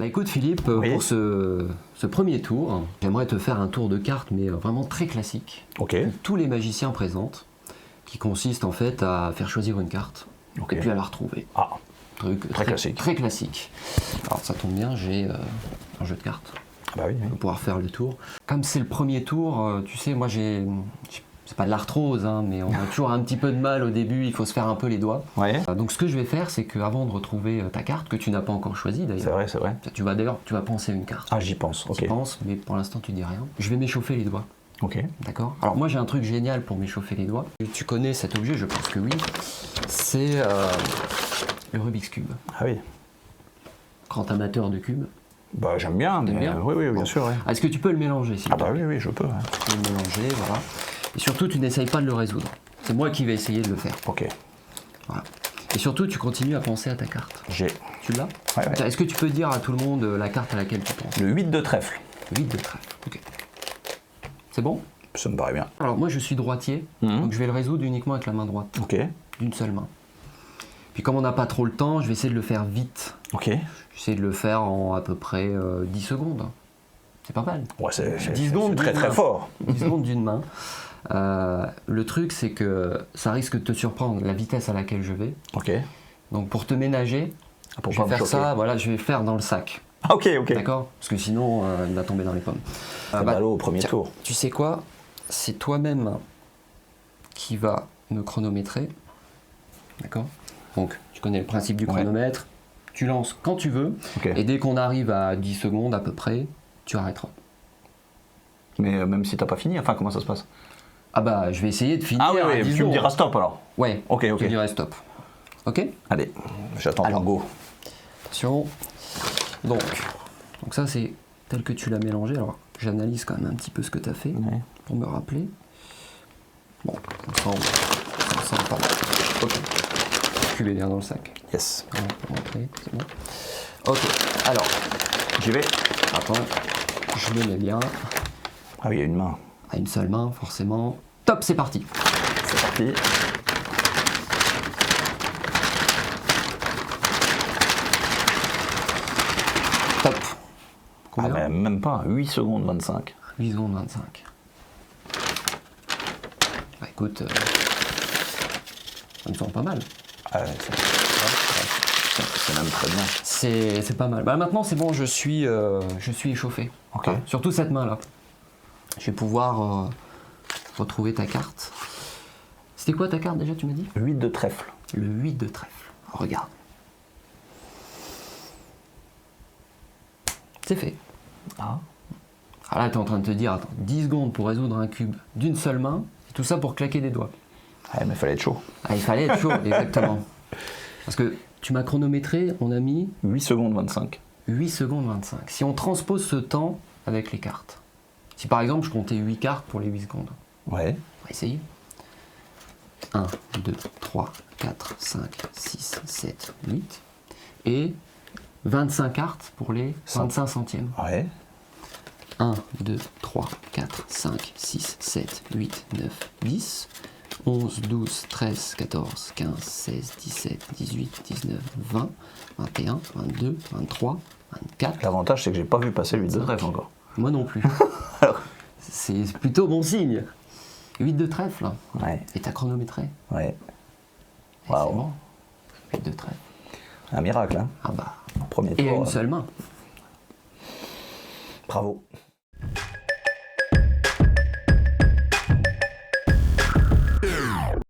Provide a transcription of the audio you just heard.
Bah écoute Philippe, Oui. pour ce premier tour, j'aimerais te faire un tour de cartes, mais vraiment très classique. Ok. Que tous les magiciens présentent, qui consiste en fait à faire choisir une carte, Ok. et puis à la retrouver. Ah, Truc Très classique. Très classique. Alors ça tombe bien, j'ai un jeu de cartes. bah oui. On va pouvoir faire le tour. Comme c'est le premier tour, tu sais, moi c'est pas de l'arthrose, hein, mais on a toujours un petit peu de mal au début, il faut se faire un peu les doigts. Ouais, Donc ce que je vais faire, c'est qu'avant de retrouver ta carte, que tu n'as pas encore choisie c'est d'ailleurs, vrai, c'est vrai. tu vas penser à une carte. Ah, j'y pense, Tu ok. penses, mais pour l'instant tu dis rien. Je vais m'échauffer les doigts, Ok. d'accord? Alors moi j'ai un truc génial pour m'échauffer les doigts. Tu connais cet objet, je pense que oui. C'est le Rubik's Cube. Ah oui. Grand amateur de cubes. Bah j'aime bien, mais bien oui, bien Bon. sûr, ouais. Est-ce que tu peux le mélanger s'il Ah te bah plaît? oui, je peux, ouais. Tu peux le mélanger, voilà. Et surtout tu n'essayes pas de le résoudre. C'est moi qui vais essayer de le faire. Ok. Voilà. Et surtout tu continues à penser à ta carte. J'ai Tu l'as? ouais. Tiens, est-ce que tu peux dire à tout le monde la carte à laquelle tu penses? Le 8 de trèfle. 8 de trèfle. Ok. C'est bon? Ça me paraît bien. Alors moi je suis droitier, Mhm. donc je vais le résoudre uniquement avec la main droite, Ok. d'une seule main. Puis comme on n'a pas trop le temps, je vais essayer de le faire vite. Ok. Je vais essayer de le faire en à peu près 10 secondes. C'est pas mal. Ouais, c'est 10 secondes très d'une très main. fort. 10 secondes d'une main. Le truc c'est que ça risque de te surprendre la vitesse à laquelle je vais. Ok. Donc pour te ménager, Pour je pas vais me faire choquer. ça, voilà, je vais le faire dans le sac. Ah, ok. D'accord? Parce que sinon il va tomber dans les pommes. C'est ballot au premier tiens, tour. Tu sais quoi? C'est toi-même qui va me chronométrer. D'accord? Donc, tu connais le principe du Ouais. chronomètre. Tu lances quand tu veux. Ok. Et dès qu'on arrive à 10 secondes à peu près, tu arrêteras. Mais même si t'as pas fini, enfin comment ça se passe? Ah bah, je vais essayer de finir. Ah oui, à oui, 10 tu me secondes. diras stop alors. Ouais. Ok, ok. Je dirai stop. Ok? Allez, j'attends Alors. ton go. Attention. Donc ça c'est tel que tu l'as mélangé. Alors, j'analyse quand même un petit peu ce que tu as fait Ouais. pour me rappeler. Bon, ça sent pas mal. Ok. Tu les bien dans le sac. Yes. Voilà, pour rentrer, c'est bon. Ok, alors, J'y vais. attends, je me mets bien Ah oui, il y a une main. à une seule main, forcément. Top, c'est parti. C'est parti. Top. Ah Combien? mais même pas, 8 secondes 25. 8 secondes 25. Bah écoute, ça me semble pas mal. Ah, c'est même très bien. C'est pas mal. Bah maintenant c'est bon, je suis échauffé. Ok. Surtout cette main là. Je vais pouvoir retrouver ta carte. C'était quoi ta carte déjà, tu m'as dit? 8 de trèfle. Le 8 de trèfle. Regarde. C'est fait. Ah. Alors là, tu es en train de te dire, attends, 10 secondes pour résoudre un cube d'une seule main, et tout ça pour claquer des doigts. Ouais, mais fallait être chaud. Ah, il fallait être chaud, exactement. Parce que tu m'as chronométré, on a mis 8 secondes 25. 8 secondes 25. Si on transpose ce temps avec les cartes, si par exemple je comptais 8 cartes pour les 8 secondes, Ouais. on va essayer. 1, 2, 3, 4, 5, 6, 7, 8. Et 25 cartes pour les 25 centièmes. Ouais. 1, 2, 3, 4, 5, 6, 7, 8, 9, 10, 11, 12, 13, 14, 15, 16, 17, 18, 19, 20, 21, 22, 23, 24. L'avantage, c'est que j'ai pas vu passer 8 de trèfle encore. Moi non plus. Alors. C'est plutôt bon signe. 8 de trèfle. Hein. Ouais. Et t'as chronométré. Ouais. Et Waouh. c'est bon. 8 de trèfle. Un miracle, hein. Ah bah. Premier Et à tour. une seule main. Bravo.